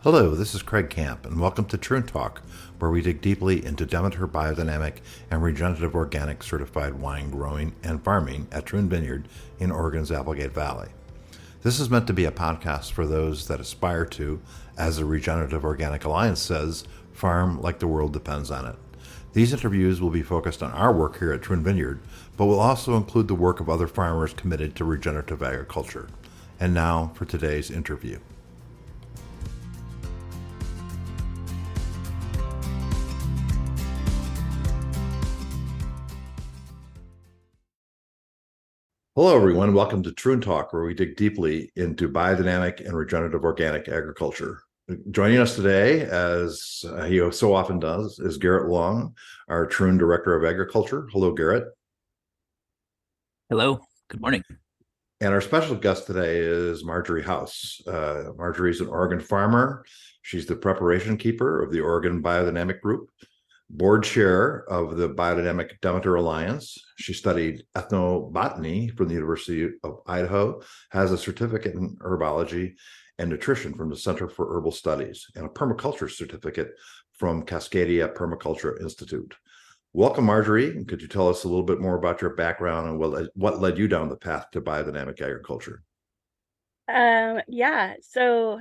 Hello, this is Craig Camp, and welcome to Troon Talk, where we dig deeply into Demeter biodynamic and regenerative organic certified wine growing and farming at Troon Vineyard in Oregon's Applegate Valley. This is meant to be a podcast for those that aspire to, as the Regenerative Organic Alliance says, farm like the world depends on it. These interviews will be focused on our work here at Troon Vineyard, but will also include the work of other farmers committed to regenerative agriculture. And now for today's interview. Hello, everyone. Welcome to Troon Talk, where we dig deeply into biodynamic and regenerative organic agriculture. Joining us today, as he so often does, is Garett Long, our Troon Director of Agriculture. Hello, Garett. Hello, good morning. And our special guest today is Marjory House. Marjory is an Oregon farmer. She's the preparation keeper of the Oregon Biodynamic Group, board chair of the Biodynamic Demeter Alliance. She studied ethnobotany from the University of Idaho, has a certificate in herbology and nutrition from the Center for Herbal Studies, and a permaculture certificate from Cascadia Permaculture Institute. Welcome, Marjory. Could you tell us a little bit more about your background and what led you down the path to biodynamic agriculture? So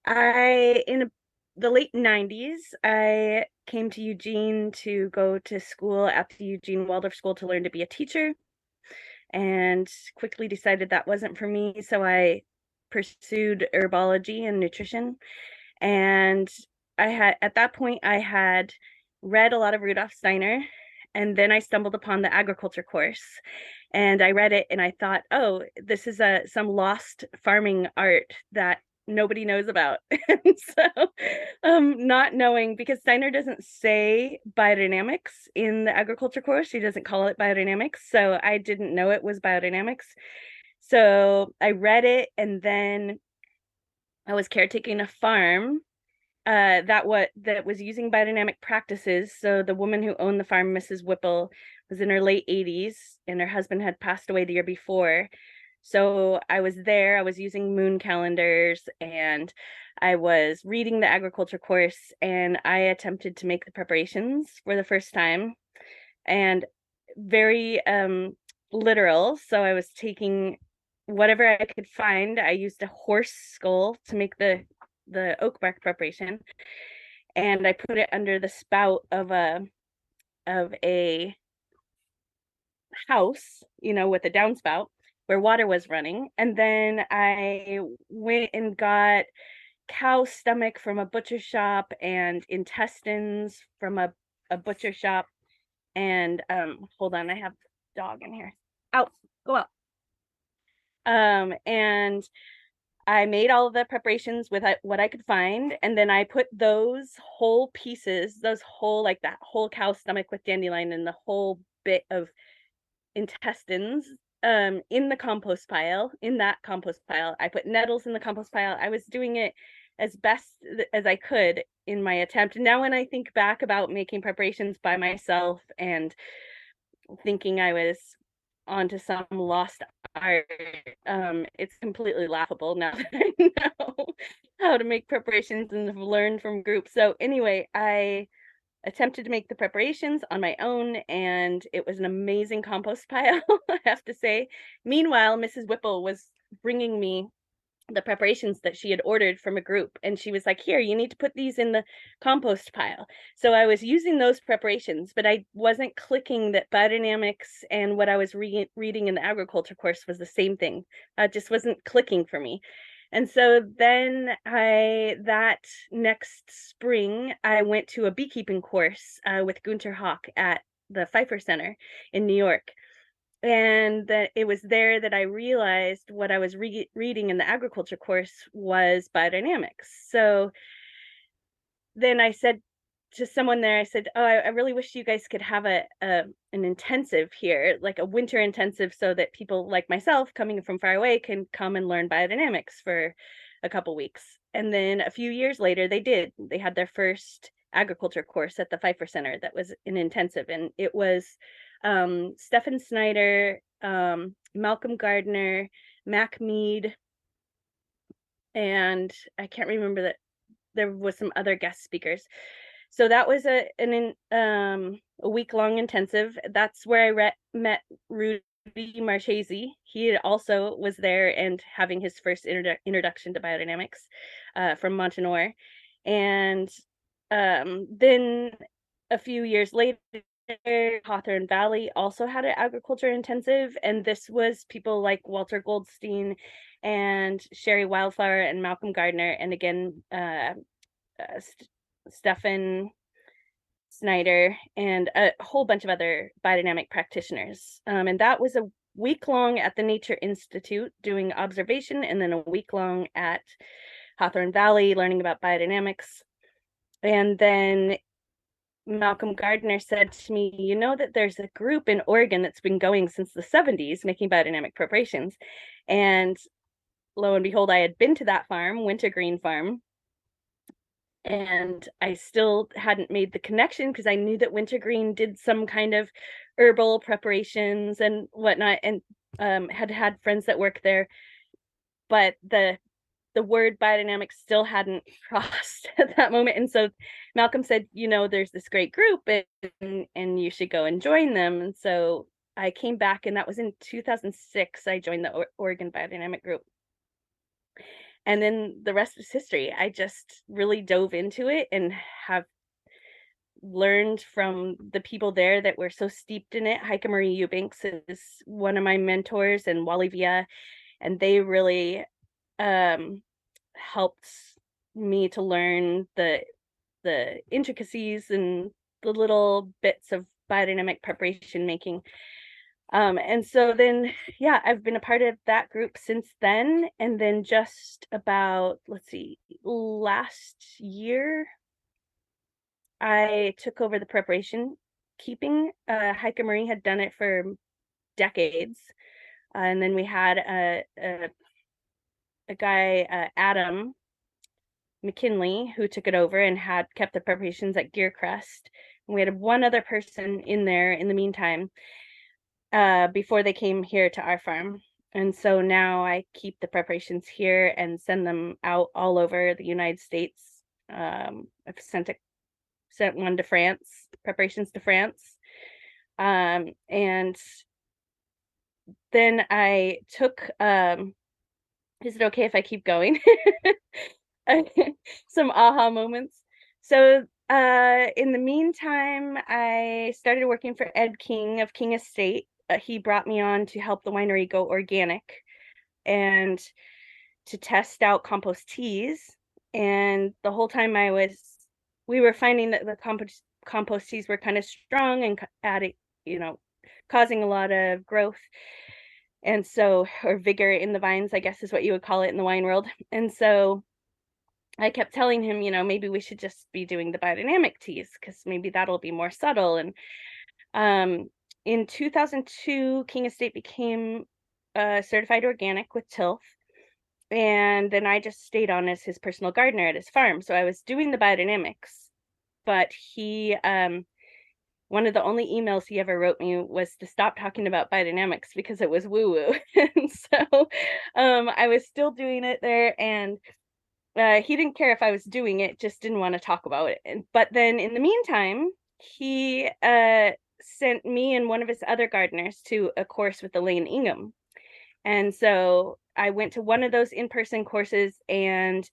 in the late 90s, I came to Eugene to go to school at the Eugene Waldorf School to learn to be a teacher, and quickly decided that wasn't for me. So I pursued herbology and nutrition. And at that point, I had read a lot of Rudolf Steiner, and then I stumbled upon the agriculture course. And I read it and I thought, oh, this is some lost farming art that nobody knows about. And so not knowing, because Steiner doesn't say biodynamics in the agriculture course, he doesn't call it biodynamics. So I didn't know it was biodynamics. So I read it, and then I was caretaking a farm that was using biodynamic practices. So the woman who owned the farm, Mrs. Whipple, was in her late 80s, and her husband had passed away the year before. So I was there, I was using moon calendars, and I was reading the agriculture course, and I attempted to make the preparations for the first time, and very literal. So I was taking whatever I could find. I used a horse skull to make the oak bark preparation, and I put it under the spout of a house, with a downspout where water was running. And then I went and got cow stomach from a butcher shop and intestines from a butcher shop. And hold on, I have a dog in here. Out, go out. And I made all of the preparations with what I could find, and then I put those whole pieces, that whole cow stomach with dandelion and the whole bit of intestines in the compost pile. In that compost pile, I put nettles in the compost pile. I was doing it as best as I could in my attempt. And now when I think back about making preparations by myself and thinking I was onto some lost art, it's completely laughable now that I know how to make preparations and have learned from groups. So anyway, I attempted to make the preparations on my own, and it was an amazing compost pile, I have to say. Meanwhile, Mrs. Whipple was bringing me the preparations that she had ordered from a group, and she was like, here, you need to put these in the compost pile. So I was using those preparations, but I wasn't clicking that biodynamics and what I was reading in the agriculture course was the same thing. It just wasn't clicking for me. And so then that next spring, I went to a beekeeping course with Gunter Hawk at the Pfeiffer Center in New York. And that it was there that I realized what I was reading in the agriculture course was biodynamics. So then I said to someone there, I said, oh, I really wish you guys could have an intensive here, like a winter intensive, so that people like myself coming from far away can come and learn biodynamics for a couple weeks. And then a few years later, they did. They had their first agriculture course at the Pfeiffer Center that was an intensive, and it was Stephen Snyder, Malcolm Gardner, Mac Mead, and I can't remember there was some other guest speakers. So that was a week-long intensive. That's where I met Rudy Marchese. He also was there and having his first introduction to biodynamics from Montenor. And then a few years later, Hawthorne Valley also had an agriculture intensive, and this was people like Walter Goldstein and Sherry Wildflower and Malcolm Gardner, and again, Stefan Snyder, and a whole bunch of other biodynamic practitioners. And that was a week long at the Nature Institute doing observation, and then a week long at Hawthorne Valley learning about biodynamics. And then Malcolm Gardner said to me, you know that there's a group in Oregon that's been going since the 70s making biodynamic preparations. And lo and behold, I had been to that farm, Wintergreen Farm, and I still hadn't made the connection because I knew that Wintergreen did some kind of herbal preparations and whatnot, and had friends that work there. But the word biodynamic still hadn't crossed at that moment. And so Malcolm said, you know, there's this great group and you should go and join them. And so I came back, and that was in 2006. I joined the Oregon Biodynamic Group. And then the rest is history. I just really dove into it and have learned from the people there that were so steeped in it. Heike Marie Eubanks is one of my mentors, and Wally Via, and they really helped me to learn the intricacies and the little bits of biodynamic preparation making. And so then, yeah, I've been a part of that group since then. And then just about, let's see, last year, I took over the preparation keeping. Heike Marie had done it for decades. And then we had a guy, Adam McKinley, who took it over and had kept the preparations at Gearcrest. And we had one other person in there in the meantime, before they came here to our farm. And so now I keep the preparations here and send them out all over the United States. I've sent one to France, preparations to France. And then I took, is it okay if I keep going? Some aha moments. So in the meantime, I started working for Ed King of King Estate. He brought me on to help the winery go organic and to test out compost teas. And the whole time we were finding that the compost teas were kind of strong and adding, causing a lot of growth. And so, or vigor in the vines, I guess is what you would call it in the wine world. And so I kept telling him, maybe we should just be doing the biodynamic teas because maybe that'll be more subtle. And in 2002, King Estate became certified organic with Tilth. And then I just stayed on as his personal gardener at his farm. So I was doing the biodynamics, but he, one of the only emails he ever wrote me was to stop talking about biodynamics because it was woo-woo. And so I was still doing it there, and he didn't care if I was doing it, just didn't want to talk about it. But then in the meantime, he sent me and one of his other gardeners to a course with Elaine Ingham. And so I went to one of those in-person courses and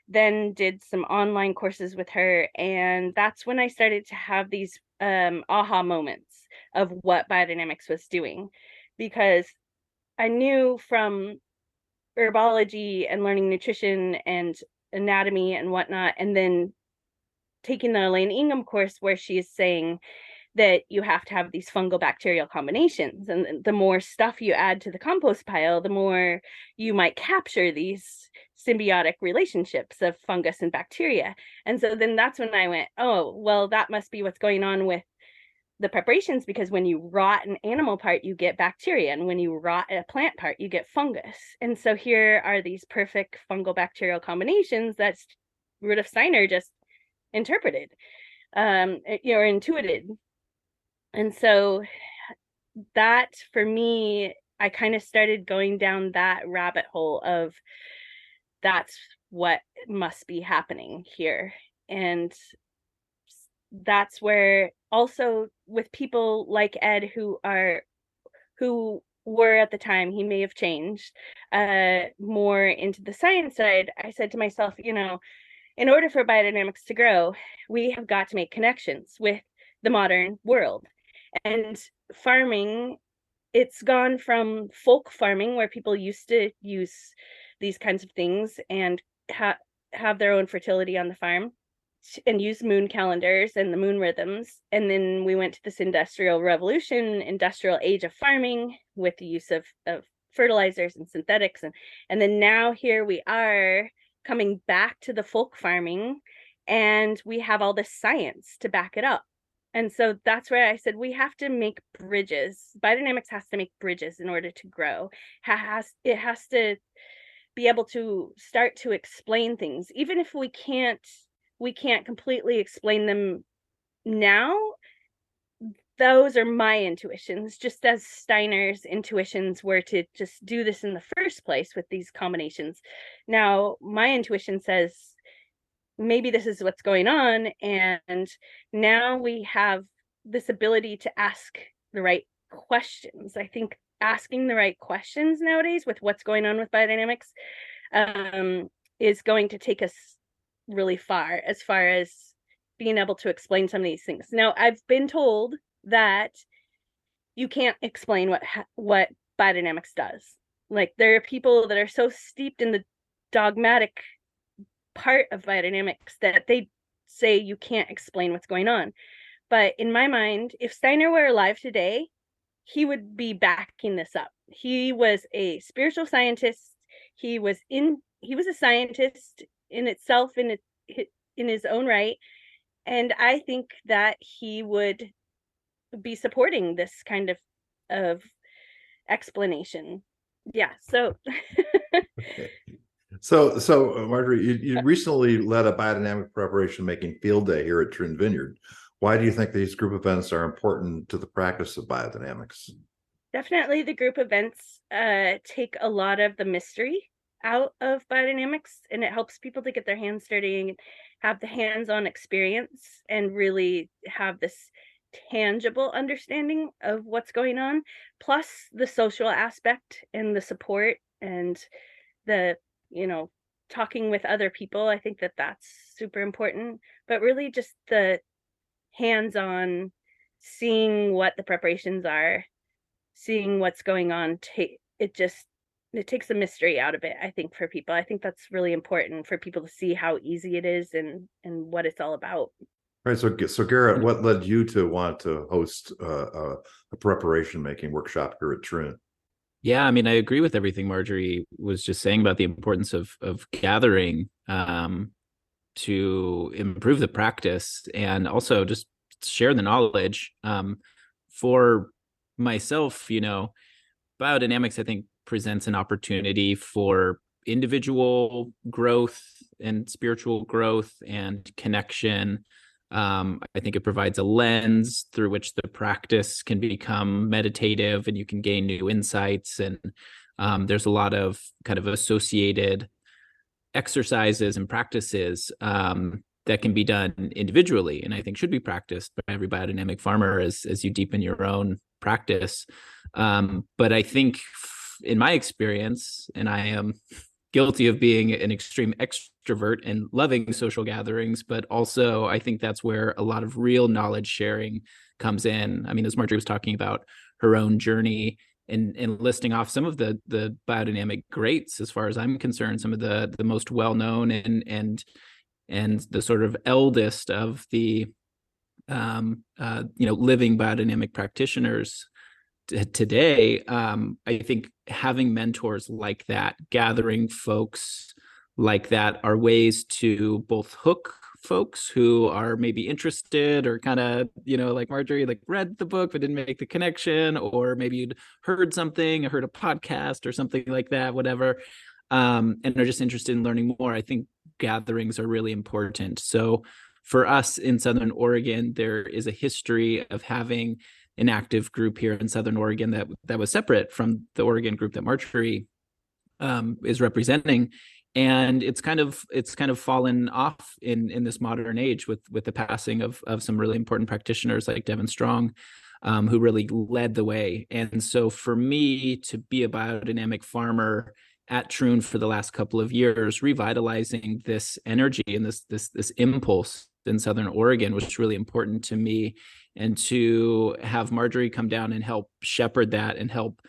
then did some online courses with her. And that's when I started to have these aha moments of what biodynamics was doing, because I knew from herbology and learning nutrition and anatomy and whatnot, and then taking the Elaine Ingham course where she is saying that you have to have these fungal bacterial combinations, and the more stuff you add to the compost pile, the more you might capture these symbiotic relationships of fungus and bacteria. And so then that's when I went, oh, well, that must be what's going on with the preparations, because when you rot an animal part, you get bacteria, and when you rot a plant part, you get fungus. And so here are these perfect fungal bacterial combinations that Rudolf Steiner just interpreted, or intuited. And so that, for me, I kind of started going down that rabbit hole of that's what must be happening here. And that's where also with people like Ed who were at the time, he may have changed more into the science side. I said to myself, in order for biodynamics to grow, we have got to make connections with the modern world. And farming, it's gone from folk farming, where people used to use these kinds of things and have their own fertility on the farm and use moon calendars and the moon rhythms. And then we went to this industrial revolution, industrial age of farming with the use of fertilizers and synthetics. And then now here we are coming back to the folk farming, and we have all this science to back it up. And so that's where I said we have to make bridges. Biodynamics has to make bridges in order to grow. It has to be able to start to explain things, even if we can't completely explain them now. Those are my intuitions, just as Steiner's intuitions were to just do this in the first place with these combinations. Now, my intuition says maybe this is what's going on, and now we have this ability to ask the right questions. I think asking the right questions nowadays with what's going on with biodynamics is going to take us really far as being able to explain some of these things. Now, I've been told that you can't explain what biodynamics does. Like, there are people that are so steeped in the dogmatic part of biodynamics that they say you can't explain what's going on. But in my mind, if Steiner were alive today, he would be backing this up. He was a spiritual scientist. He was a scientist in itself, in his own right. And I think that he would be supporting this kind of explanation. Yeah. So Okay. So Marjory, you recently led a biodynamic preparation-making field day here at Troon Vineyard. Why do you think these group events are important to the practice of biodynamics? Definitely the group events take a lot of the mystery out of biodynamics, and it helps people to get their hands dirty and have the hands-on experience and really have this tangible understanding of what's going on, plus the social aspect and the support and the talking with other people. I think that that's super important, but really just the hands-on, seeing what the preparations are, seeing what's going on, it takes the mystery out of it, I think, for people. I think that's really important for people to see how easy it is and what it's all about. Right. So Garett, what led you to want to host a preparation making workshop here at Troon? Yeah, I mean, I agree with everything Marjory was just saying about the importance of gathering to improve the practice and also just share the knowledge. For myself, biodynamics, I think, presents an opportunity for individual growth and spiritual growth and connection. I think it provides a lens through which the practice can become meditative and you can gain new insights. And there's a lot of kind of associated exercises and practices that can be done individually, and I think should be practiced by every biodynamic farmer as you deepen your own practice. But I think in my experience, and I am guilty of being an extreme extrovert and loving social gatherings, but also I think that's where a lot of real knowledge sharing comes in. I mean, as Marjorie was talking about her own journey and listing off some of the biodynamic greats, as far as I'm concerned, some of the most well-known and the sort of eldest of the living biodynamic practitioners today. I think having mentors like that, gathering folks like that, are ways to both hook folks who are maybe interested or kind of, like Marjorie, like read the book but didn't make the connection, or maybe you'd heard something, or heard a podcast or something like that, whatever, and are just interested in learning more. I think gatherings are really important. So for us in Southern Oregon, there is a history of having an active group here in Southern Oregon that was separate from the Oregon group that Marjorie is representing. and it's kind of fallen off in this modern age with the passing of some really important practitioners like Devin Strong, who really led the way. And so for me to be a biodynamic farmer at Troon for the last couple of years, revitalizing this energy and this impulse in Southern Oregon was really important to me. And to have Marjory come down and help shepherd that and help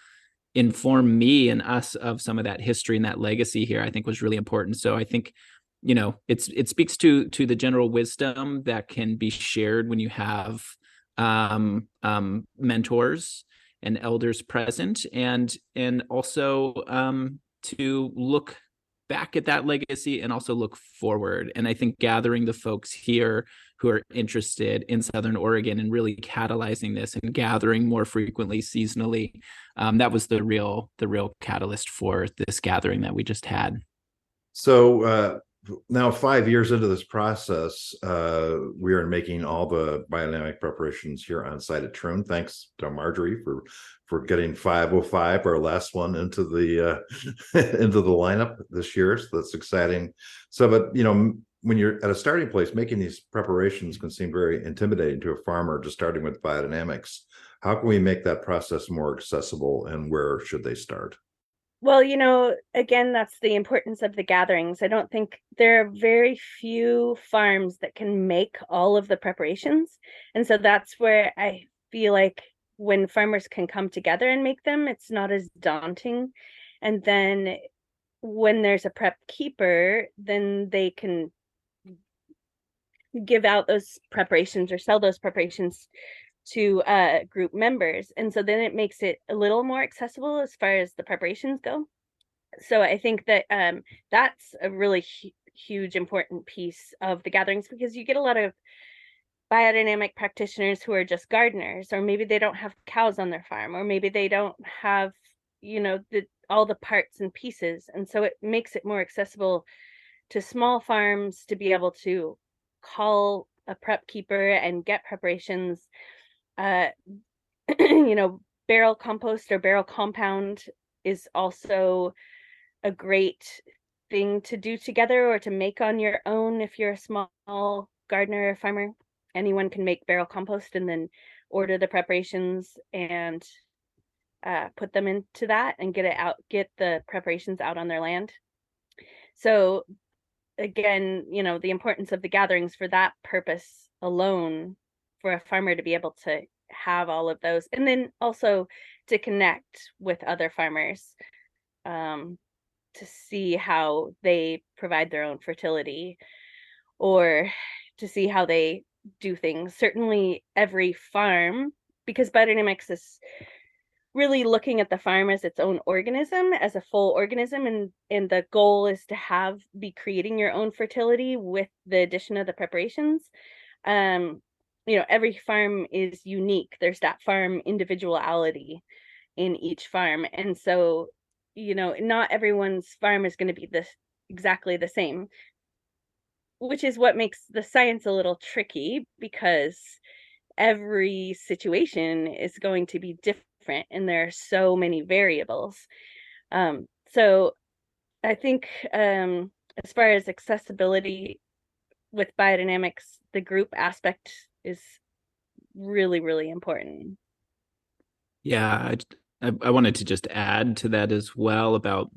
inform me and us of some of that history and that legacy here, I think was really important. So I think, it speaks to the general wisdom that can be shared when you have mentors and elders present, and also to look back at that legacy and also look forward. And I think gathering the folks here who are interested in Southern Oregon and really catalyzing this and gathering more frequently seasonally, that was the real catalyst for this gathering that we just had. So now 5 years into this process, we are making all the biodynamic preparations here on site at Troon. Thanks to Marjory for getting 505, our last one, into the into the lineup this year. So that's exciting. So, but when you're at a starting place, making these preparations can seem very intimidating to a farmer just starting with biodynamics. How can we make that process more accessible, and where should they start? Well, again, that's the importance of the gatherings. I don't think there are very few farms that can make all of the preparations. And so that's where I feel like when farmers can come together and make them, it's not as daunting. And then when there's a prep keeper, then they can give out those preparations or sell those preparations to group members. And so then it makes it a little more accessible as far as the preparations go. So I think that that's a really huge important piece of the gatherings, because you get a lot of biodynamic practitioners who are just gardeners, or maybe they don't have cows on their farm, or maybe they don't have all the parts and pieces. And so it makes it more accessible to small farms to be able to call a prep keeper and get preparations. Barrel compost or barrel compound is also a great thing to do together or to make on your own. If you're a small gardener or farmer, anyone can make barrel compost and then order the preparations and put them into that and get the preparations out on their land. So again, the importance of the gatherings for that purpose alone, for a farmer to be able to have all of those, and then also to connect with other farmers to see how they provide their own fertility, or to see how they do things. Certainly every farm, because biodynamics is really looking at the farm as its own organism, as a full organism, and the goal is to be creating your own fertility with the addition of the preparations. Every farm is unique. There's that farm individuality in each farm. And so, not everyone's farm is going to be exactly the same, which is what makes the science a little tricky, because every situation is going to be different and there are so many variables. So I think as far as accessibility with biodynamics, the group aspect is really, really important. Yeah, I wanted to just add to that as well about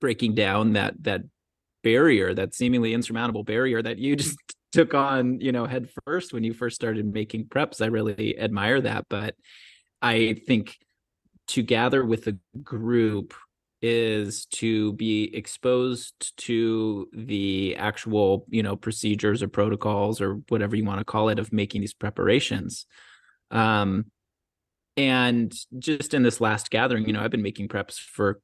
breaking down that barrier, that seemingly insurmountable barrier that you just took on, head first when you first started making preps. I really admire that. But I think to gather with a group is to be exposed to the actual, procedures or protocols or whatever you want to call it of making these preparations. And just in this last gathering, I've been making preps for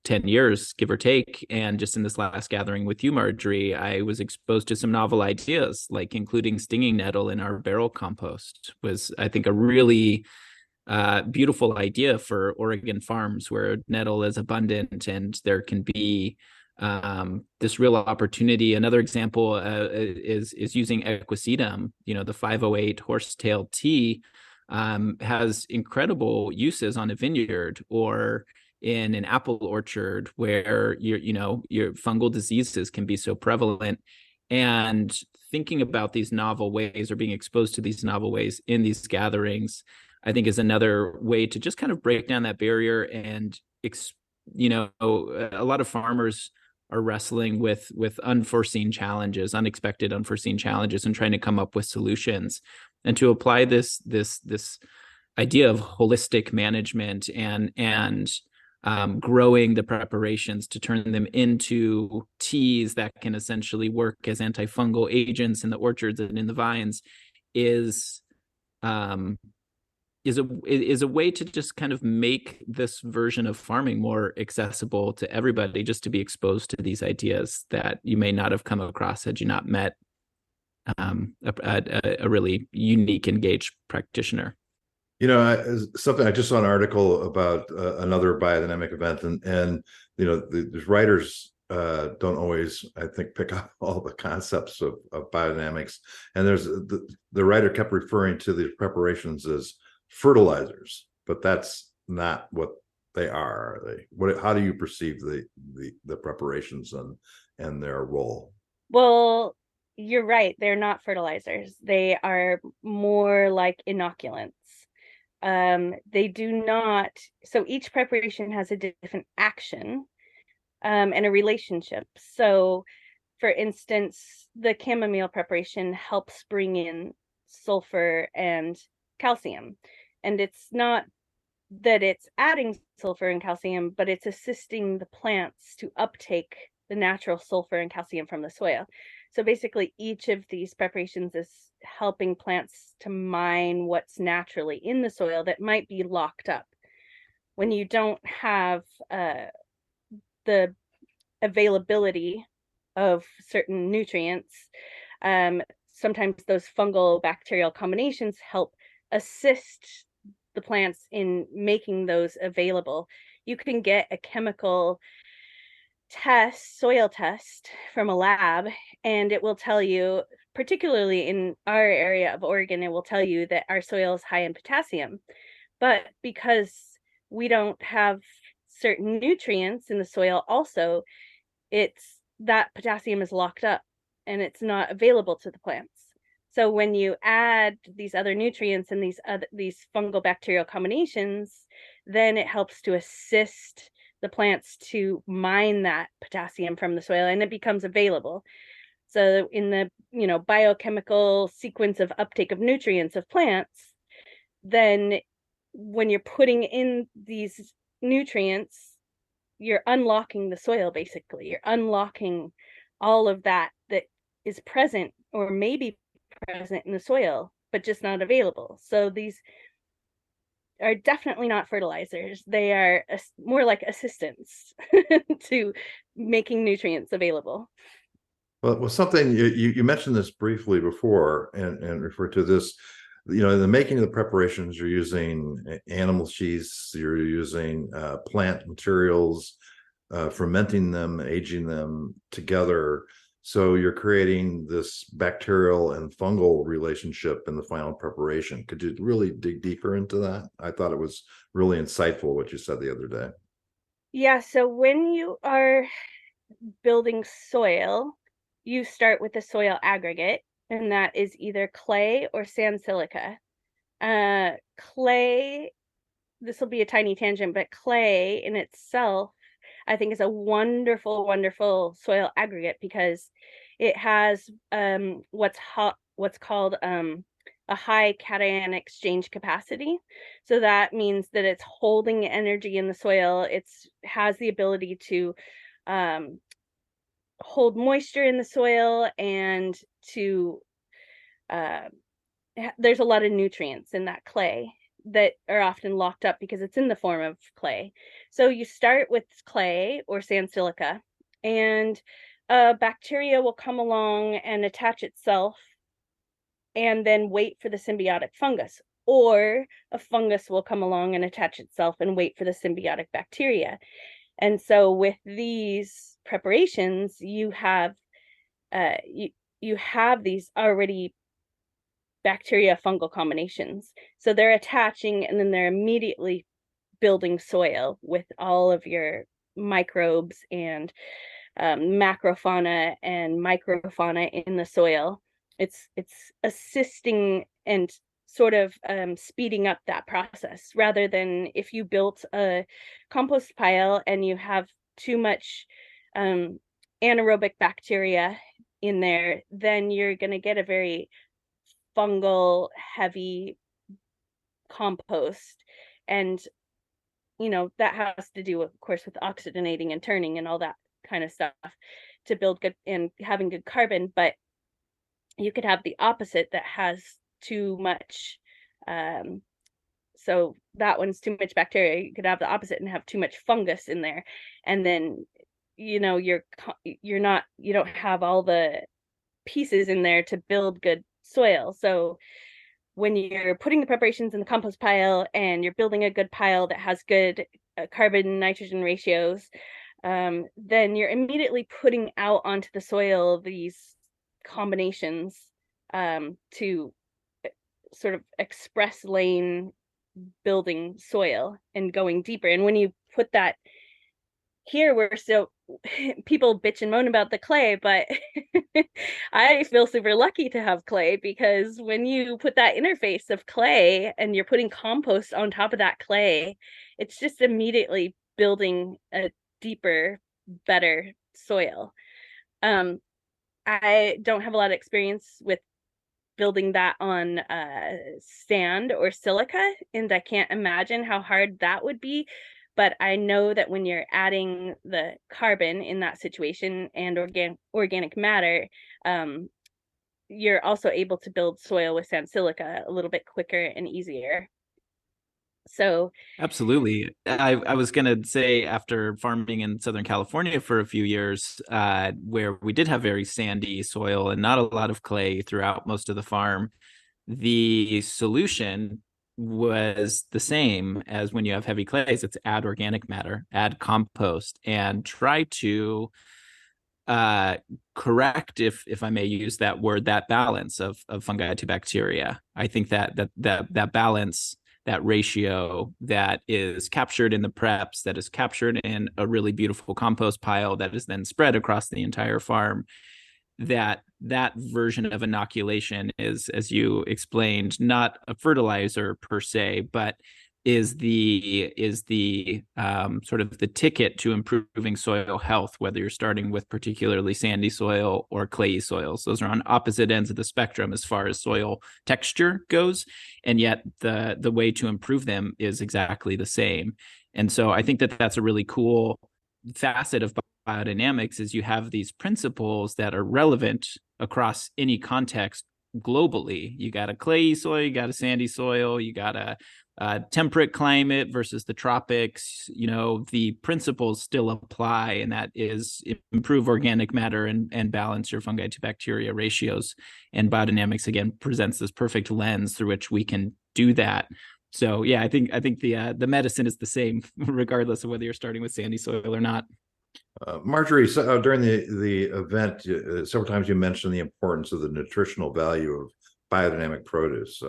10 years, give or take. And just in this last gathering with you, Marjory, I was exposed to some novel ideas, like including stinging nettle in our barrel compost was, I think, a really beautiful idea for Oregon farms where nettle is abundant and there can be this real opportunity. Another example is using equisedum. The 508 horsetail tea has incredible uses on a vineyard, or in an apple orchard where your fungal diseases can be so prevalent. And thinking about these novel ways or being exposed to these novel ways in these gatherings, I think is another way to just kind of break down that barrier. And a lot of farmers are wrestling with unforeseen challenges, unexpected unforeseen challenges, and trying to come up with solutions. And to apply this idea of holistic management and growing the preparations to turn them into teas that can essentially work as antifungal agents in the orchards and in the vines is a way to just kind of make this version of farming more accessible to everybody, just to be exposed to these ideas that you may not have come across had you not met a really unique, engaged practitioner. Something I just saw an article about another biodynamic event, and the writers don't always, I think, pick up all the concepts of biodynamics. And the writer kept referring to these preparations as fertilizers, but that's not what they are. How do you perceive the preparations and their role? Well, you're right. They're not fertilizers. They are more like inoculants. They do not, so each preparation has a different action and a relationship. So, for instance, the chamomile preparation helps bring in sulfur and calcium. And it's not that it's adding sulfur and calcium, but it's assisting the plants to uptake the natural sulfur and calcium from the soil. So basically, each of these preparations is helping plants to mine what's naturally in the soil that might be locked up. When you don't have the availability of certain nutrients, sometimes those fungal bacterial combinations help assist the plants in making those available. You can get a chemical soil test from a lab, and it will tell you, particularly in our area of Oregon, it will tell you that our soil is high in potassium. But because we don't have certain nutrients in the soil, also, it's that potassium is locked up and it's not available to the plants. So when you add these other nutrients and these fungal bacterial combinations, then it helps to assist the plants to mine that potassium from the soil, and it becomes available. So in the biochemical sequence of uptake of nutrients of plants, then when you're putting in these nutrients, you're unlocking the soil. Basically, you're unlocking all of that is present or maybe present in the soil, but just not available. So these are definitely not fertilizers. They are more like assistants to making nutrients available. Well, something you mentioned this briefly before, and referred to this. In the making of the preparations, you're using animal cheese, you're using plant materials, fermenting them, aging them together. So you're creating this bacterial and fungal relationship in the final preparation. Could you really dig deeper into that? I thought it was really insightful what you said the other day. Yeah, so when you are building soil, you start with the soil aggregate, and that is either clay or sand silica. Clay, this will be a tiny tangent, but clay in itself, I think, is a wonderful, wonderful soil aggregate because it has what's called a high cation exchange capacity. So that means that it's holding energy in the soil. It has the ability to hold moisture in the soil, and to there's a lot of nutrients in that clay that are often locked up because it's in the form of clay. So you start with clay or sand silica, and bacteria will come along and attach itself and then wait for the symbiotic fungus, or a fungus will come along and attach itself and wait for the symbiotic bacteria. And so with these preparations, you have you have these already bacteria fungal combinations. So they're attaching, and then they're immediately building soil with all of your microbes and macrofauna and microfauna in the soil. It's assisting and sort of speeding up that process, rather than if you built a compost pile and you have too much anaerobic bacteria in there, then you're going to get a very fungal, heavy compost. And that has to do, of course, with oxygenating and turning and all that kind of stuff to build good and having good carbon. But you could have the opposite that has too much. So that one's too much bacteria. You could have the opposite and have too much fungus in there, and then you don't have all the pieces in there to build good soil. So when you're putting the preparations in the compost pile and you're building a good pile that has good carbon nitrogen ratios, then you're immediately putting out onto the soil these combinations to sort of express lane building soil and going deeper. And when you put that here, we're still, people bitch and moan about the clay, but I feel super lucky to have clay, because when you put that interface of clay and you're putting compost on top of that clay, it's just immediately building a deeper, better soil. I don't have a lot of experience with building that on sand or silica, and I can't imagine how hard that would be. But I know that when you're adding the carbon in that situation and organic matter, you're also able to build soil with sand silica a little bit quicker and easier. So absolutely. I was going to say, after farming in Southern California for a few years, where we did have very sandy soil and not a lot of clay throughout most of the farm, the solution was the same as when you have heavy clays. It's add organic matter, add compost, and try to correct, if I may use that word, that balance of fungi to bacteria. I think that balance, that ratio that is captured in the preps, that is captured in a really beautiful compost pile that is then spread across the entire farm, that version of inoculation is, as you explained, not a fertilizer per se, but is the sort of the ticket to improving soil health, whether you're starting with particularly sandy soil or clayey soils. Those are on opposite ends of the spectrum as far as soil texture goes, and yet the way to improve them is exactly the same. And so I think that's a really cool facet of biodynamics, is you have these principles that are relevant across any context globally. You got a clayey soil, you got a sandy soil, you got a temperate climate versus the tropics. The principles still apply, and that is improve organic matter and balance your fungi to bacteria ratios. And biodynamics, again, presents this perfect lens through which we can do that. So yeah, I think the medicine is the same regardless of whether you're starting with sandy soil or not. Marjory, during the event, several times you mentioned the importance of the nutritional value of biodynamic produce.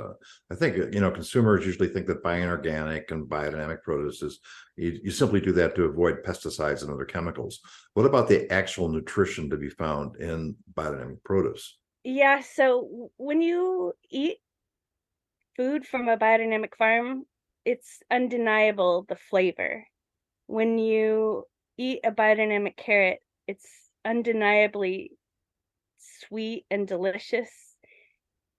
I think consumers usually think that buying organic and biodynamic produce is you simply do that to avoid pesticides and other chemicals. What about the actual nutrition to be found in biodynamic produce? Yeah, so when you eat food from a biodynamic farm, it's undeniable the flavor. When you eat a biodynamic carrot, it's undeniably sweet and delicious.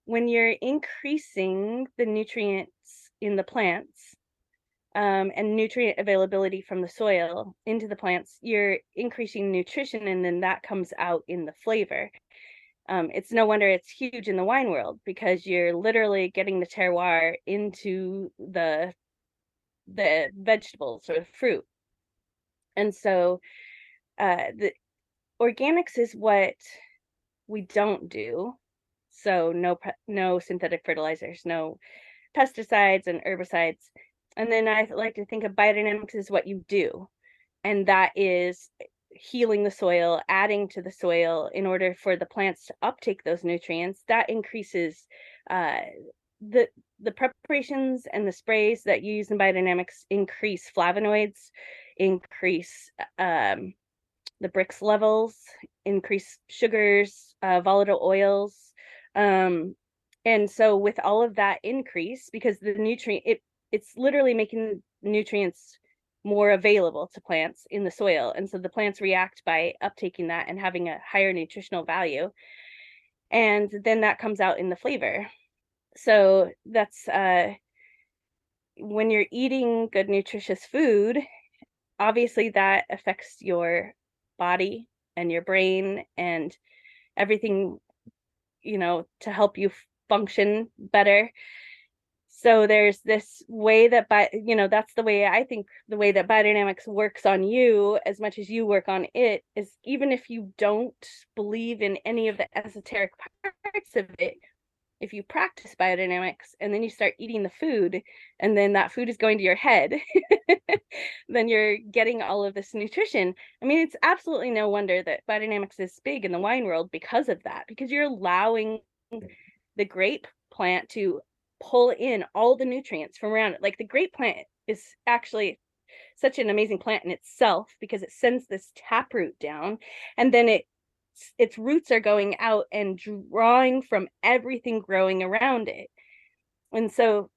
When you're increasing the nutrients in the plants and nutrient availability from the soil into the plants, you're increasing nutrition, and then that comes out in the flavor. It's no wonder it's huge in the wine world, because you're literally getting the terroir into the vegetables or the fruit. And so the organics is what we don't do. So no synthetic fertilizers, no pesticides and herbicides. And then I like to think of biodynamics as what you do. And that is healing the soil, adding to the soil in order for the plants to uptake those nutrients. That increases the preparations and the sprays that you use in biodynamics increase flavonoids, increase the Brix levels, increase sugars, volatile oils. And so with all of that increase, because the nutrient, it's literally making nutrients more available to plants in the soil. And so the plants react by uptaking that and having a higher nutritional value. And then that comes out in the flavor. So that's when you're eating good, nutritious food, obviously that affects your body and your brain and everything, to help you function better. So there's this way that, that's the way I think the way that biodynamics works on you as much as you work on it is, even if you don't believe in any of the esoteric parts of it, if you practice biodynamics and then you start eating the food and then that food is going to your head, then you're getting all of this nutrition. I mean, it's absolutely no wonder that biodynamics is big in the wine world because of that, because you're allowing the grape plant to pull in all the nutrients from around it. Like the grape plant is actually such an amazing plant in itself because it sends this taproot down, and then its roots are going out and drawing from everything growing around it. And so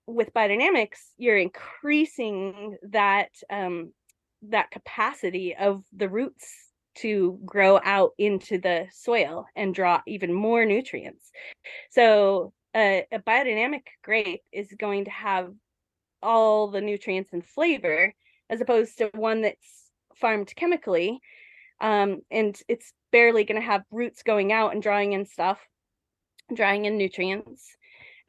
with biodynamics, you're increasing that that capacity of the roots to grow out into the soil and draw even more nutrients. So a biodynamic grape is going to have all the nutrients and flavor, as opposed to one that's farmed chemically, and it's barely going to have roots going out and drawing in nutrients.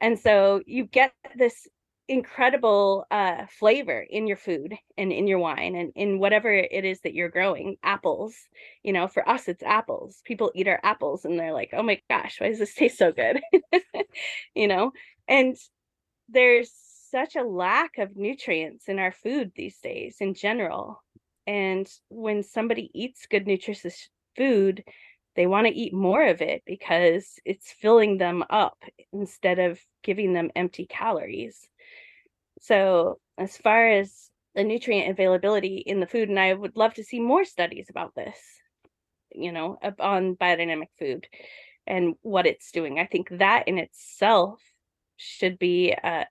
And so you get this incredible flavor in your food and in your wine and in whatever it is that you're growing. Apples, for us it's apples. People eat our apples and they're like, oh my gosh, why does this taste so good? And there's such a lack of nutrients in our food these days in general. And when somebody eats good nutritious food, they want to eat more of it because it's filling them up instead of giving them empty calories. So as far as the nutrient availability in the food, and I would love to see more studies about this, on biodynamic food and what it's doing. I think that in itself should be a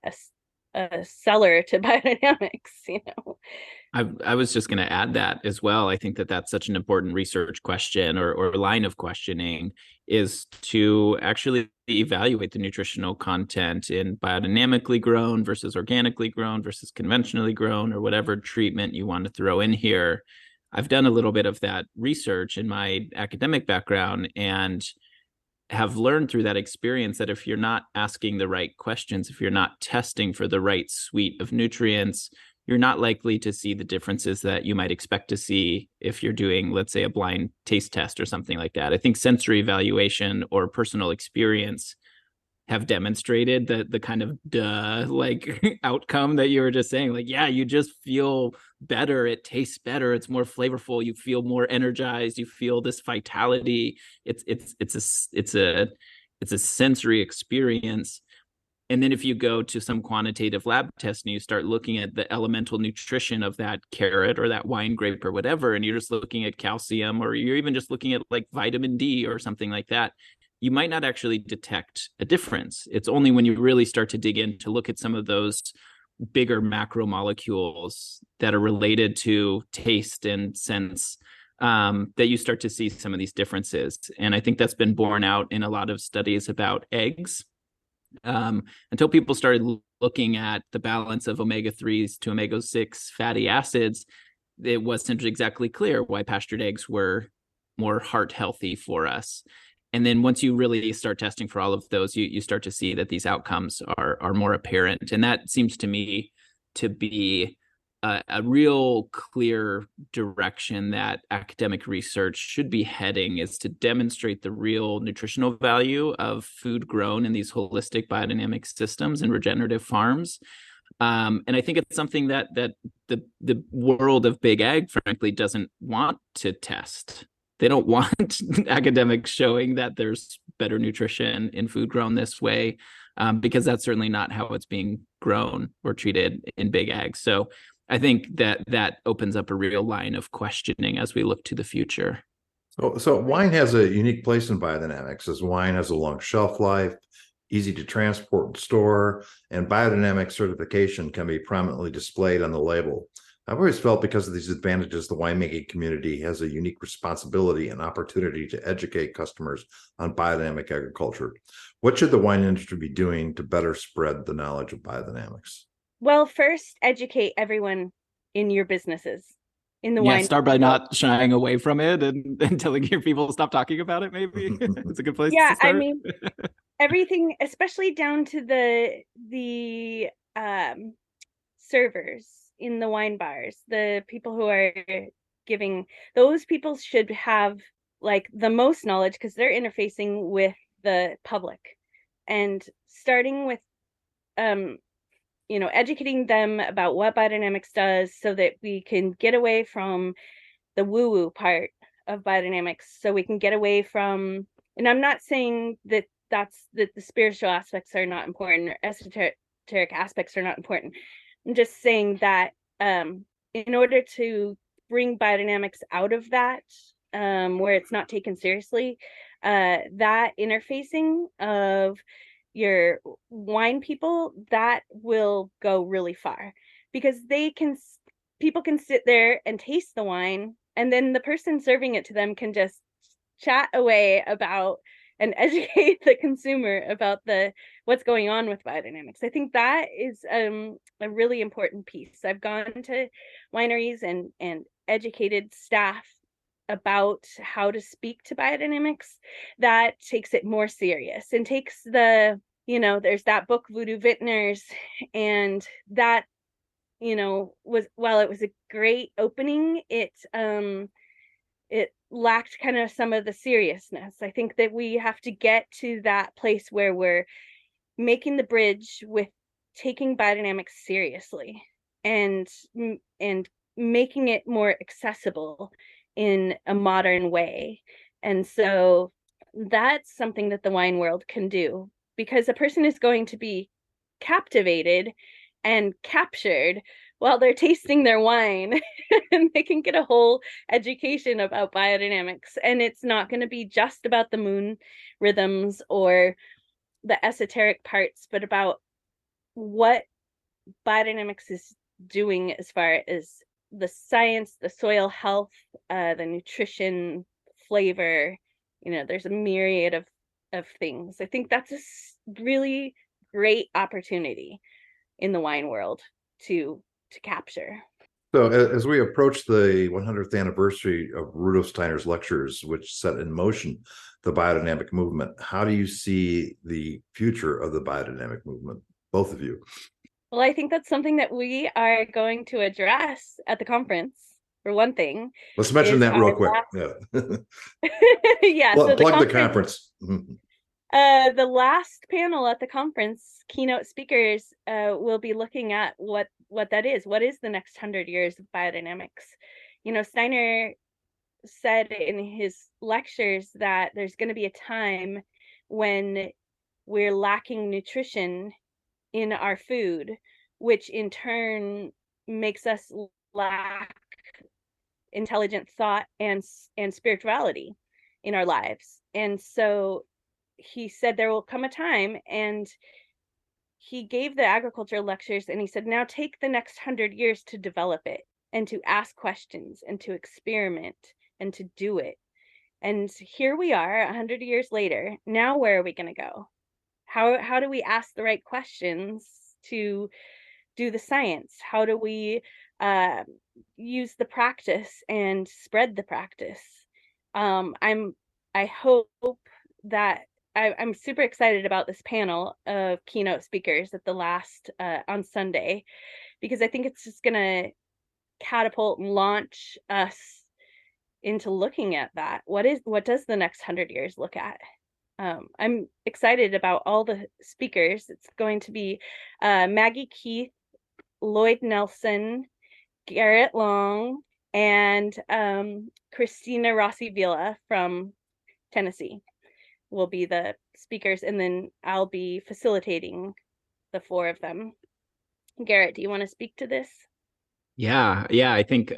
seller to biodynamics. I was just going to add that as well. I think that that's such an important research question or line of questioning, is to actually evaluate the nutritional content in biodynamically grown versus organically grown versus conventionally grown, or whatever treatment you want to throw in here. I've done a little bit of that research in my academic background and have learned through that experience that if you're not asking the right questions, if you're not testing for the right suite of nutrients, you're not likely to see the differences that you might expect to see if you're doing, let's say, a blind taste test or something like that. I think sensory evaluation or personal experience have demonstrated the kind of outcome that you were just saying. Like, yeah, you just feel better. It tastes better. It's more flavorful. You feel more energized. You feel this vitality. It's a sensory experience. And then if you go to some quantitative lab test and you start looking at the elemental nutrition of that carrot or that wine grape or whatever, and you're just looking at calcium, or you're even just looking at like vitamin D or something like that, you might not actually detect a difference. It's only when you really start to dig in to look at some of those bigger macromolecules that are related to taste and sense that you start to see some of these differences. And I think that's been borne out in a lot of studies about eggs. Until people started looking at the balance of omega-3s to omega-6 fatty acids, it wasn't exactly clear why pastured eggs were more heart healthy for us. And then once you really start testing for all of those, you start to see that these outcomes are more apparent. And that seems to me to be a real clear direction that academic research should be heading, is to demonstrate the real nutritional value of food grown in these holistic biodynamic systems and regenerative farms. And I think it's something that the world of big ag, frankly, doesn't want to test. They don't want academics showing that there's better nutrition in food grown this way, because that's certainly not how it's being grown or treated in big ag. So I think that opens up a real line of questioning as we look to the future. So wine has a unique place in biodynamics, as wine has a long shelf life, easy to transport and store, and biodynamic certification can be prominently displayed on the label. I've always felt because of these advantages, the winemaking community has a unique responsibility and opportunity to educate customers on biodynamic agriculture. What should the wine industry be doing to better spread the knowledge of biodynamics? Well, first, educate everyone in your businesses. In the wine, start by not shying away from it and telling your people to stop talking about it. Maybe it's a good place to start. I mean, everything, especially down to the servers in the wine bars, the people who are giving, those people should have like the most knowledge because they're interfacing with the public, and starting with educating them about what biodynamics does so that we can get away from the woo-woo part of biodynamics, so we can get away from, and I'm not saying that the spiritual aspects are not important or esoteric aspects are not important. I'm just saying that in order to bring biodynamics out of that, where it's not taken seriously, that interfacing of your wine people, that will go really far, because people can sit there and taste the wine, and then the person serving it to them can just chat away about and educate the consumer about what's going on with biodynamics. I think that is a really important piece. I've gone to wineries and educated staff about how to speak to biodynamics. That takes it more serious and takes there's that book Voodoo Vintners, and that was, while it was a great opening, it lacked kind of some of the seriousness. I think that we have to get to that place where we're making the bridge with taking biodynamics seriously and making it more accessible in a modern way. And so that's something that the wine world can do, because a person is going to be captivated and captured while they're tasting their wine and they can get a whole education about biodynamics. And it's not going to be just about the moon rhythms or the esoteric parts, but about what biodynamics is doing as far as the science, the soil health, the nutrition, flavor. There's a myriad of things. I think that's a really great opportunity in the wine world to capture. So as we approach the 100th anniversary of Rudolf Steiner's lectures, which set in motion the biodynamic movement, how do you see the future of the biodynamic movement, both of you? Well, I think that's something that we are going to address at the conference, for one thing. Let's mention that real quick. Yeah. Plug the conference. The last panel at the conference, keynote speakers will be looking at what that is. What is the next 100 years of biodynamics? Steiner said in his lectures that there's going to be a time when we're lacking nutrition in our food, which in turn makes us lack intelligent thought and spirituality in our lives. And so he said there will come a time, and he gave the agriculture lectures, and he said, now take the next 100 years to develop it and to ask questions and to experiment and to do it. And here we are 100 years later. Now where are we going to go? How do we ask the right questions to do the science? How do we use the practice and spread the practice? I hope that I'm super excited about this panel of keynote speakers at the last on Sunday, because I think it's just gonna catapult and launch us into looking at that. What does the next 100 years look at? I'm excited about all the speakers. It's going to be Maggie Keith, Lloyd Nelson, Garett Long, and Christina Rossi Villa from Tennessee. will be the speakers, and then I'll be facilitating the 4 of them. Garett, do you want to speak to this? Yeah, I think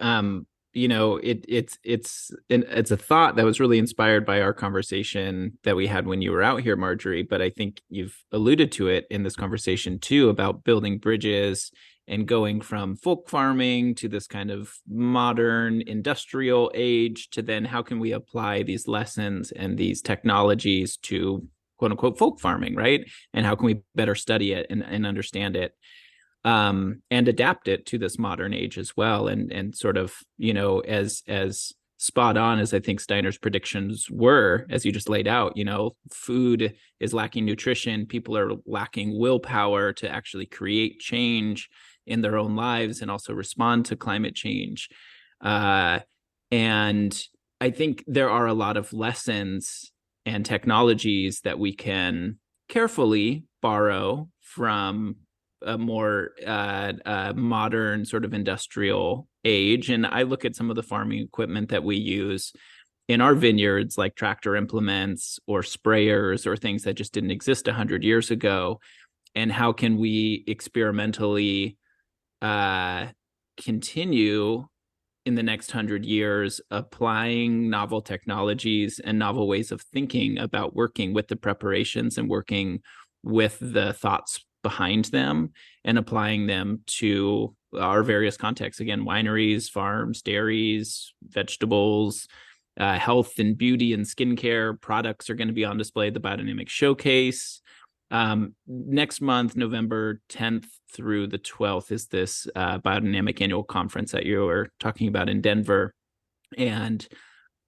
it's a thought that was really inspired by our conversation that we had when you were out here, Marjory. But I think you've alluded to it in this conversation too about building bridges and going from folk farming to this kind of modern industrial age to then how can we apply these lessons and these technologies to quote unquote folk farming, right? And how can we better study it and understand it? And adapt it to this modern age as well, and sort of, as spot on as I think Steiner's predictions were, as you just laid out. Food is lacking nutrition, people are lacking willpower to actually create change in their own lives and also respond to climate change. And I think there are a lot of lessons and technologies that we can carefully borrow from a more modern sort of industrial age. And I look at some of the farming equipment that we use in our vineyards, like tractor implements or sprayers or things that just didn't exist 100 years ago. And how can we experimentally continue in the next 100 years applying novel technologies and novel ways of thinking about working with the preparations and working with the thoughts behind them and applying them to our various contexts. Again, wineries, farms, dairies, vegetables, health and beauty and skincare products are going to be on display at the Biodynamic Showcase. Next month, November 10th through the 12th, is this Biodynamic Annual Conference that you were talking about in Denver. And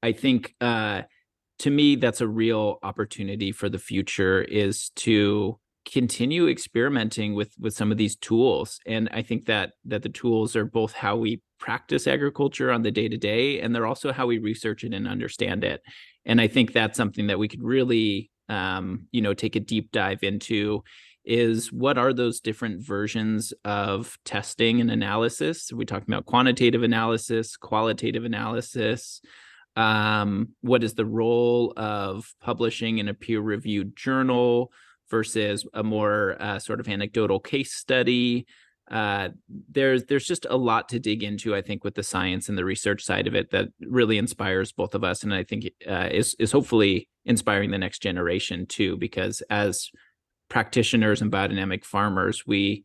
I think to me, that's a real opportunity for the future, is to continue experimenting with some of these tools. And I think that the tools are both how we practice agriculture on the day-to-day, and they're also how we research it and understand it. And I think that's something that we could really take a deep dive into, is what are those different versions of testing and analysis? We're talking about quantitative analysis, qualitative analysis. What is the role of publishing in a peer-reviewed journal versus a more sort of anecdotal case study? There's just a lot to dig into, I think, with the science and the research side of it that really inspires both of us, and I think is hopefully inspiring the next generation too. Because as practitioners and biodynamic farmers, we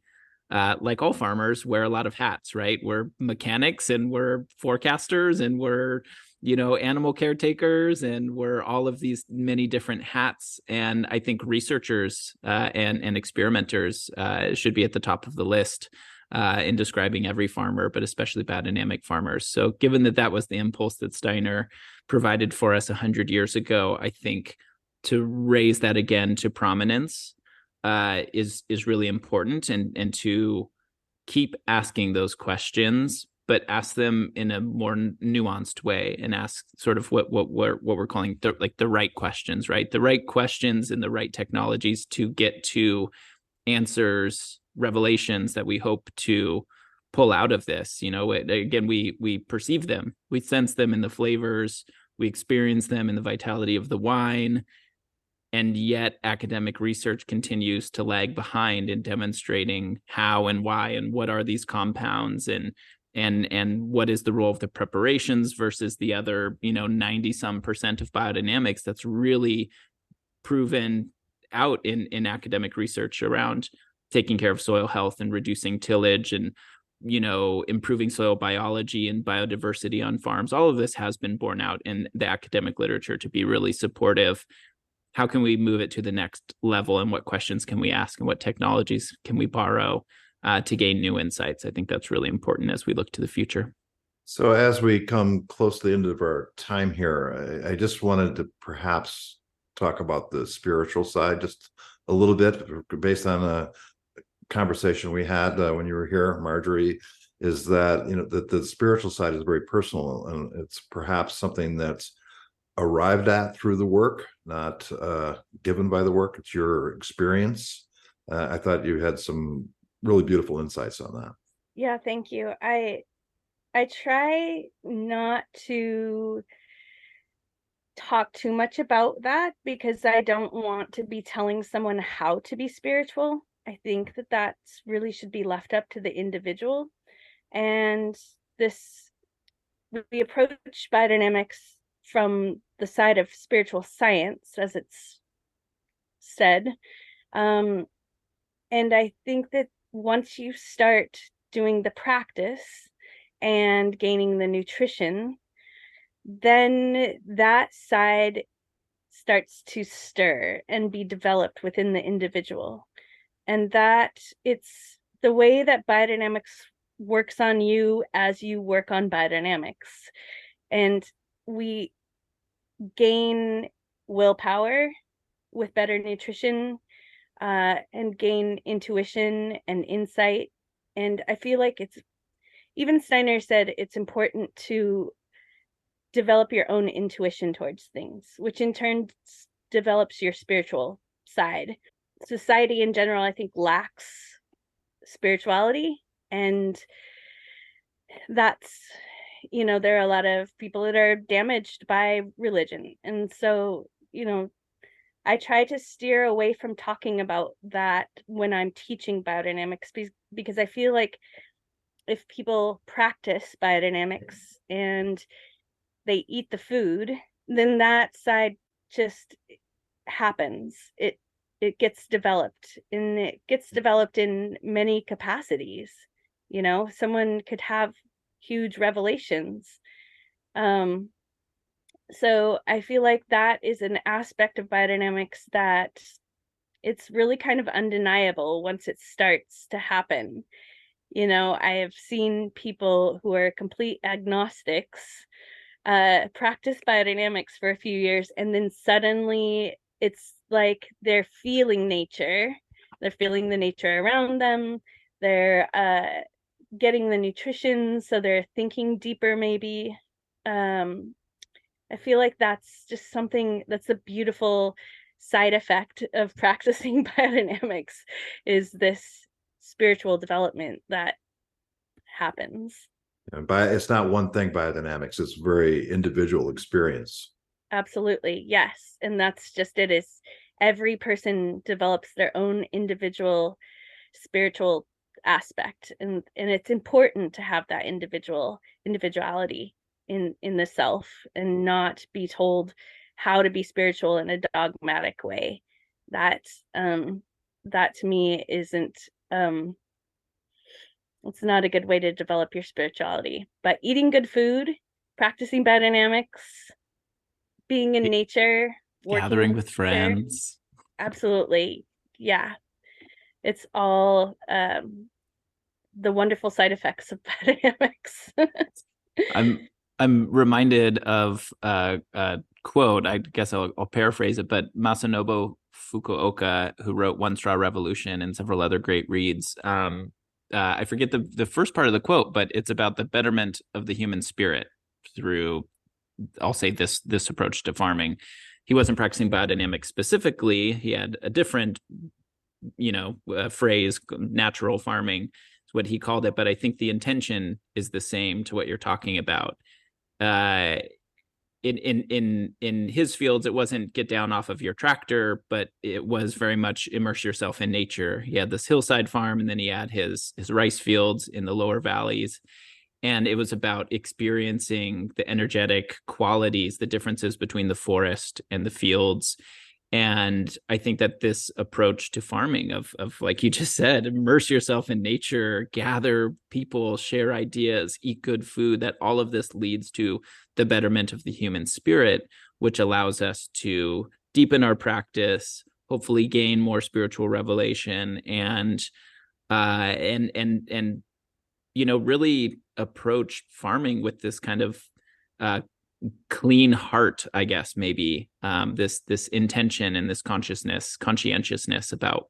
like all farmers, wear a lot of hats, right? We're mechanics and we're forecasters and we're animal caretakers, and we're all of these many different hats. And I think researchers and experimenters should be at the top of the list in describing every farmer, but especially biodynamic farmers. So given that was the impulse that Steiner provided for us 100 years ago, I think to raise that again to prominence is really important, and to keep asking those questions, but ask them in a more nuanced way, and ask sort of what we're calling the right questions, right? The right questions and the right technologies to get to answers, revelations that we hope to pull out of this. Again, we perceive them, we sense them in the flavors, we experience them in the vitality of the wine. And yet academic research continues to lag behind in demonstrating how and why and what are these compounds, and what is the role of the preparations versus the other 90% of biodynamics that's really proven out in academic research around taking care of soil health and reducing tillage and improving soil biology and biodiversity on farms. All of this has been borne out in the academic literature to be really supportive. How can we move it to the next level, and what questions can we ask, and what technologies can we borrow to gain new insights? I think that's really important as we look to the future. So as we come close to the end of our time here, I just wanted to perhaps talk about the spiritual side just a little bit, based on a conversation we had when you were here, Marjory, is that that the spiritual side is very personal, and it's perhaps something that's arrived at through the work, not given by the work. It's your experience. I thought you had some really beautiful insights on that. Yeah, thank you. I try not to talk too much about that because I don't want to be telling someone how to be spiritual. I think that that's really should be left up to the individual. And we approach biodynamics from the side of spiritual science, as it's said. And I think that once you start doing the practice and gaining the nutrition, then that side starts to stir and be developed within the individual. And that it's the way that biodynamics works on you as you work on biodynamics. And we gain willpower with better nutrition, and gain intuition and insight. And I feel like even Steiner said it's important to develop your own intuition towards things, which in turn develops your spiritual side. Society in general, I think, lacks spirituality, and that's, there are a lot of people that are damaged by religion. And so, I try to steer away from talking about that when I'm teaching biodynamics, because I feel like if people practice biodynamics and they eat the food, then that side just happens. It gets developed, and it gets developed in many capacities. Someone could have huge revelations. So I feel like that is an aspect of biodynamics that it's really kind of undeniable once it starts to happen. I have seen people who are complete agnostics practice biodynamics for a few years, and then suddenly it's like they're feeling nature. They're feeling the nature around them. They're getting the nutrition, so they're thinking deeper maybe. I feel like that's just something that's a beautiful side effect of practicing biodynamics, is this spiritual development that happens. It's not one thing, biodynamics. It's a very individual experience. Absolutely. Yes. And that's just it, is every person develops their own individual spiritual aspect. And it's important to have that individuality in the self, and not be told how to be spiritual in a dogmatic way. That to me isn't it's not a good way to develop your spirituality. But eating good food, practicing biodynamics, being in nature, gathering with friends. Absolutely. Yeah. It's all the wonderful side effects of biodynamics. I'm reminded of a quote. I guess I'll paraphrase it, but Masanobu Fukuoka, who wrote One Straw Revolution and several other great reads. I forget the first part of the quote, but it's about the betterment of the human spirit through, I'll say, this approach to farming. He wasn't practicing biodynamics specifically. He had a different, phrase, natural farming is what he called it. But I think the intention is the same to what you're talking about. In his fields, it wasn't get down off of your tractor, but it was very much immerse yourself in nature. He had this hillside farm, and then he had his rice fields in the lower valleys. And it was about experiencing the energetic qualities, the differences between the forest and the fields. And I think that this approach to farming of like you just said, immerse yourself in nature, gather people, share ideas, eat good food, that all of this leads to the betterment of the human spirit, which allows us to deepen our practice, hopefully gain more spiritual revelation, and really approach farming with this kind of clean heart, I guess, maybe, this intention and this conscientiousness about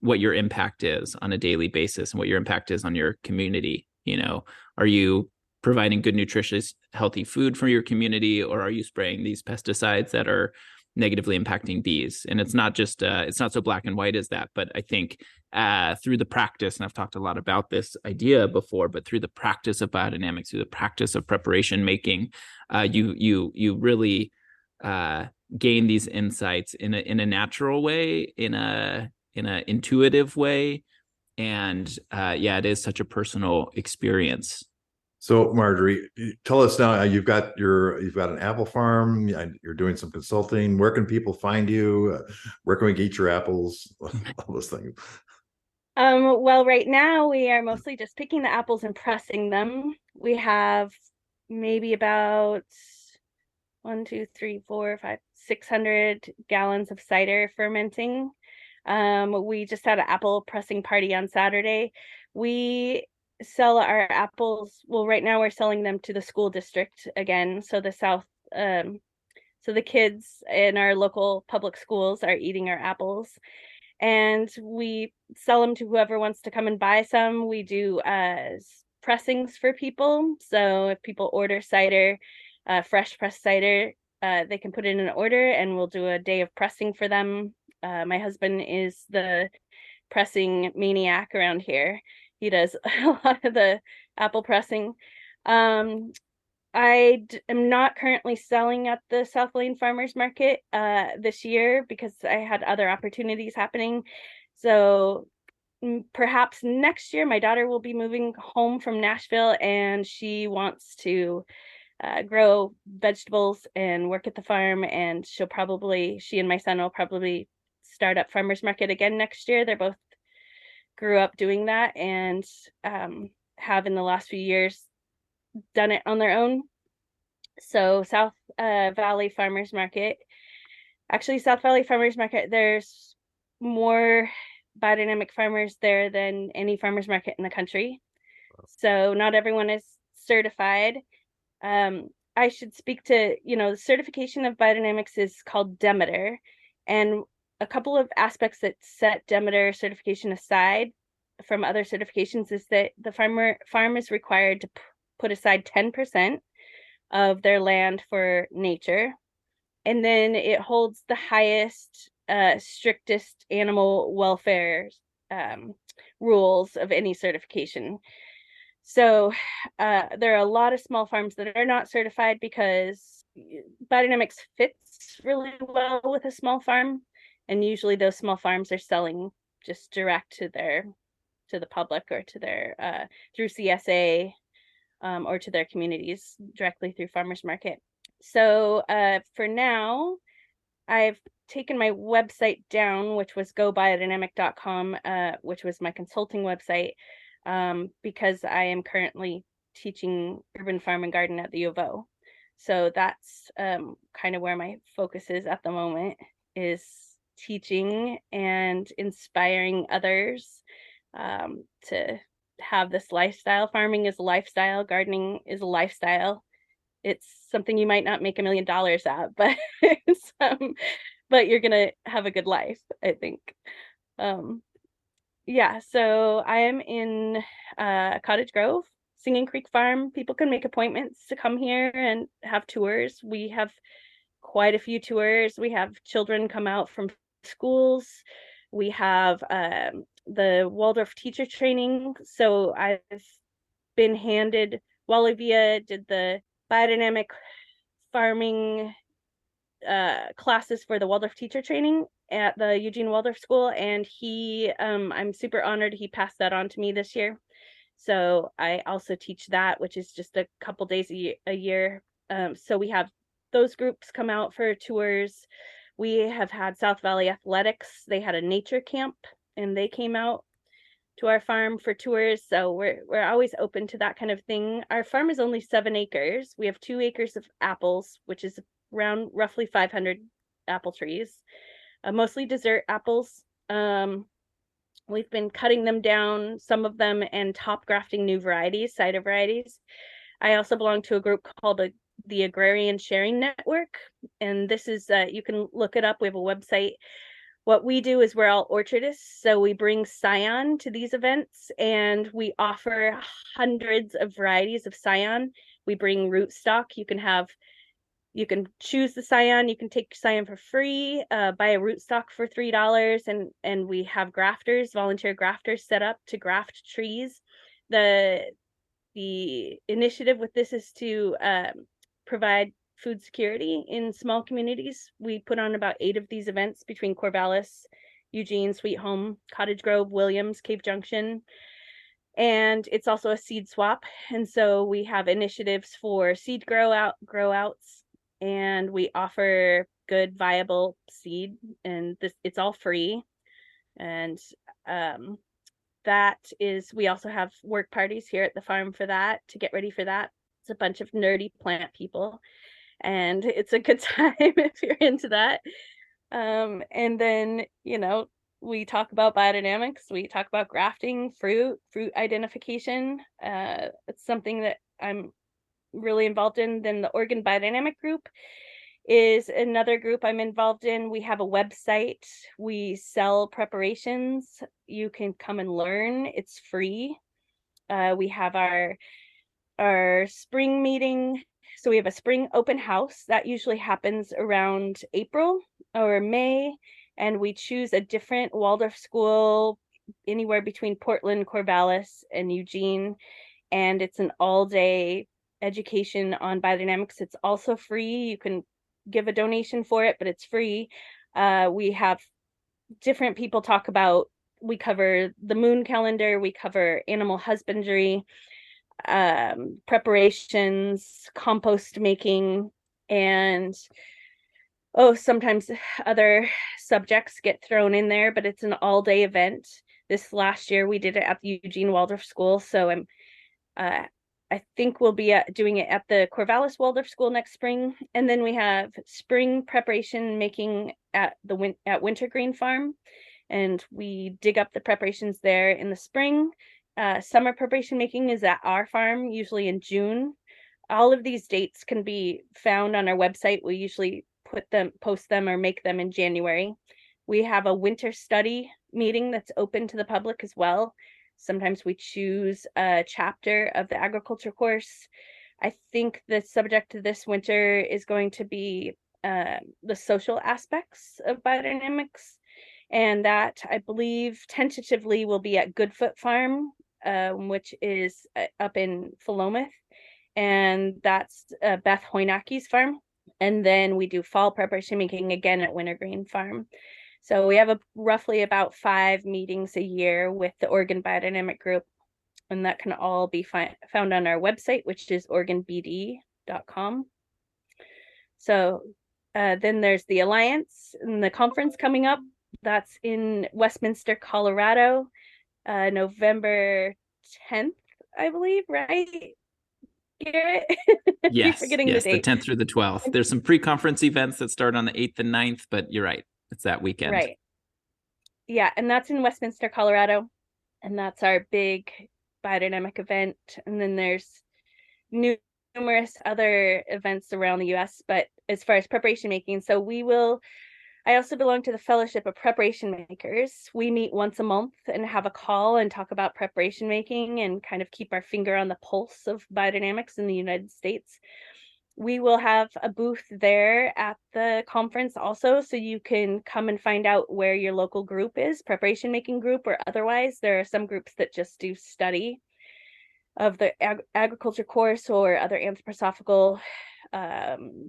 what your impact is on a daily basis and what your impact is on your community. Are you providing good, nutritious, healthy food for your community, or are you spraying these pesticides that are negatively impacting bees? And it's not just it's not so black and white as that, but I think through the practice, and I've talked a lot about this idea before, but through the practice of biodynamics, through the practice of preparation making, you really gain these insights in a natural way, in a intuitive way. And yeah, it is such a personal experience. So Marjory, tell us now, you've got an apple farm, you're doing some consulting. Where can people find you? Where can we get your apples? All those things. Well, right now we are mostly just picking the apples and pressing them. We have maybe about 600 gallons of cider fermenting. We just had an apple pressing party on Saturday. We sell our apples. Well, right now we're selling them to the school district again. So the kids in our local public schools are eating our apples, and we sell them to whoever wants to come and buy some. We do pressings for people. So if people order cider, fresh pressed cider, they can put in an order and we'll do a day of pressing for them. My husband is the pressing maniac around here. He does a lot of the apple pressing. I am not currently selling at the South Lane Farmers Market this year because I had other opportunities happening. So perhaps next year, my daughter will be moving home from Nashville and she wants to grow vegetables and work at the farm. And she and my son will probably start up farmers market again next year. They're both grew up doing that and have in the last few years done it on their own. So South Valley Farmers Market, there's more biodynamic farmers there than any farmers market in the country. So not everyone is certified. I should speak to, the certification of biodynamics is called Demeter, and a couple of aspects that set Demeter certification aside from other certifications is that the farm is required to put aside 10% of their land for nature, and then it holds the highest, strictest animal welfare rules of any certification. So there are a lot of small farms that are not certified because biodynamics fits really well with a small farm, and usually those small farms are selling just direct to the public or to their through CSA, or to their communities directly through farmers market. So for now, I've taken my website down, which was gobiodynamic.com, which was my consulting website, because I am currently teaching urban farm and garden at the U of O. So that's kind of where my focus is at the moment, is teaching and inspiring others to have this lifestyle. Farming is a lifestyle. Gardening is a lifestyle. It's something you might not make $1 million at, but but you're gonna have a good life, I think. Yeah, so I am in Cottage Grove, Singing Creek Farm. People can make appointments to come here and have tours. We have quite a few tours. We have children come out from schools. We have the Waldorf teacher training. So I've been handed, Walivia did the biodynamic farming classes for the Waldorf teacher training at the Eugene Waldorf School, and I'm super honored he passed that on to me this year. So I also teach that, which is just a couple days a year. So we have those groups come out for tours. We have had South Valley Athletics. They had a nature camp and they came out to our farm for tours. So we're always open to that kind of thing. Our farm is only 7 acres. We have 2 acres of apples, which is around roughly 500 apple trees, mostly dessert apples. We've been cutting them down, some of them, and top grafting new varieties, cider varieties. I also belong to a group called the Agrarian Sharing Network, and this is, you can look it up. We have a website. What we do is we're all orchardists, so we bring scion to these events, and we offer hundreds of varieties of scion. We bring rootstock. You can choose the scion. You can take scion for free, buy a rootstock for $3, and we have grafters, volunteer grafters set up to graft trees. The initiative with this is to provide food security in small communities. We put on about 8 of these events between Corvallis, Eugene, Sweet Home, Cottage Grove, Williams, Cave Junction. And it's also a seed swap. And so we have initiatives for seed grow outs, and we offer good, viable seed, and it's all free. And we also have work parties here at the farm for that, to get ready for that. It's a bunch of nerdy plant people, and it's a good time if you're into that. And then, we talk about biodynamics, we talk about grafting, fruit identification. It's something that I'm really involved in. Then the Oregon Biodynamic Group is another group I'm involved in. We have a website. We sell preparations. You can come and learn. It's free. We have our spring meeting. So we have a spring open house that usually happens around April or May, and we choose a different Waldorf school anywhere between Portland, Corvallis, and Eugene, and it's an all-day education on biodynamics. It's also free. You can give a donation for it, but it's free. We have different people talk about, we cover the moon calendar, we cover animal husbandry, preparations, compost making, and sometimes other subjects get thrown in there, but it's an all-day event. This last year we did it at the Eugene Waldorf School, so I think we'll be doing it at the Corvallis Waldorf School next spring. And then we have spring preparation making at Wintergreen Farm, and we dig up the preparations there in the spring. Summer preparation making is at our farm, usually in June. All of these dates can be found on our website. We usually post them or make them in January. We have a winter study meeting that's open to the public as well. Sometimes we choose a chapter of the agriculture course. I think the subject of this winter is going to be the social aspects of biodynamics. And that, I believe, tentatively will be at Goodfoot Farm, which is up in Philomath. And that's Beth Hoynaki's farm. And then we do fall preparation making again at Wintergreen Farm. So we have roughly about 5 meetings a year with the Oregon Biodynamic Group, and that can all be found on our website, which is oregonbd.com. So then there's the Alliance and the conference coming up. That's in Westminster, Colorado, November 10th, I believe, right, Garrett? Yes, the the 10th through the 12th. There's some pre-conference events that start on the 8th and 9th, but you're right. It's that weekend. Right. Yeah, and that's in Westminster, Colorado. And that's our big biodynamic event. And then there's numerous other events around the US, but as far as preparation making, I also belong to the Fellowship of Preparation Makers. We meet once a month and have a call and talk about preparation making and kind of keep our finger on the pulse of biodynamics in the United States. We will have a booth there at the conference also, so you can come and find out where your local group is, preparation making group or otherwise. There are some groups that just do study of the agriculture course or other anthroposophical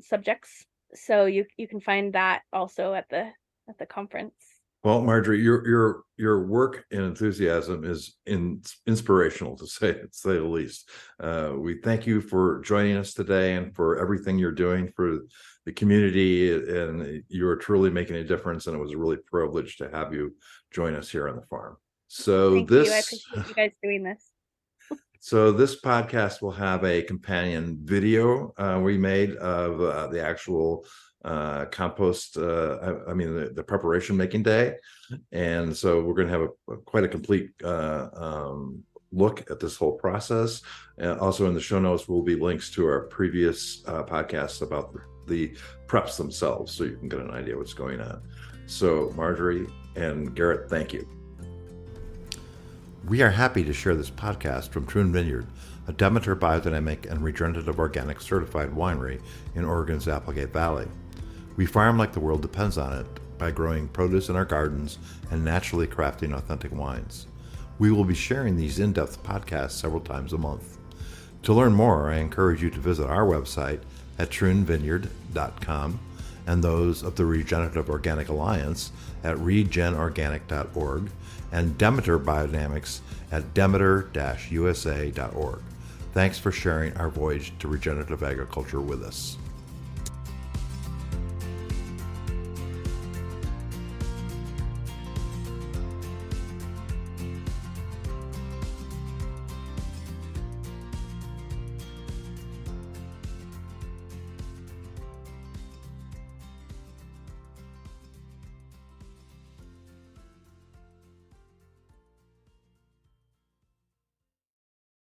subjects. So you can find that also at the conference. Well, Marjory, your work and enthusiasm is inspirational, to say the least. We thank you for joining us today and for everything you're doing for the community, and you are truly making a difference. And it was a really privilege to have you join us here on the farm. So Thank you. I appreciate you guys doing this. So this podcast will have a companion video we made of the actual compost, the preparation making day. And so we're going to have quite a complete look at this whole process. Also in the show notes will be links to our previous podcasts about the preps themselves, so you can get an idea what's going on. So Marjory and Garrett, thank you. We are happy to share this podcast from Troon Vineyard, a Demeter biodynamic and regenerative organic certified winery in Oregon's Applegate Valley. We farm like the world depends on it by growing produce in our gardens and naturally crafting authentic wines. We will be sharing these in-depth podcasts several times a month. To learn more, I encourage you to visit our website at troonvineyard.com, and those of the Regenerative Organic Alliance at regenorganic.org, and Demeter Biodynamics at demeter-usa.org. Thanks for sharing our voyage to regenerative agriculture with us.